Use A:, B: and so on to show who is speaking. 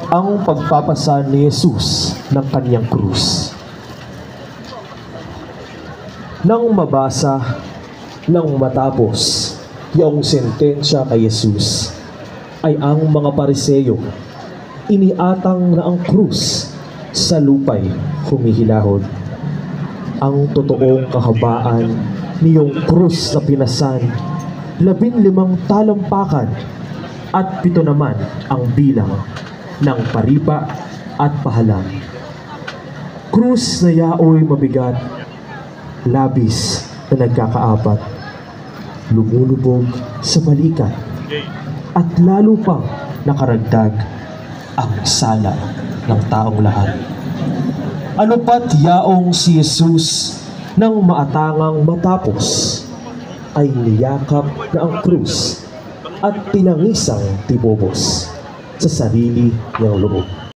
A: ang pagpapasan ni Jesus ng kanyang krus. Nang mabasa, nang matapos yung sentensya kay Jesus, ay ang mga Pariseo iniatang na ang krus sa lupay humihilahod. Ang totoong kahabaan niyong krus na pinasan, 15 talampakan at 7 naman ang bilang ng paripa at pahalang. Krus na yaoy mabigat, labis na nagkakaapat, lumulubog sa balikat, at lalo pang nakaragdag ang sala ng taong lahat. Ano pat yaong si Jesus nang maatangang matapos, ay niyakap na ang krus at pinangisang tibobos sa sarili niyang loob.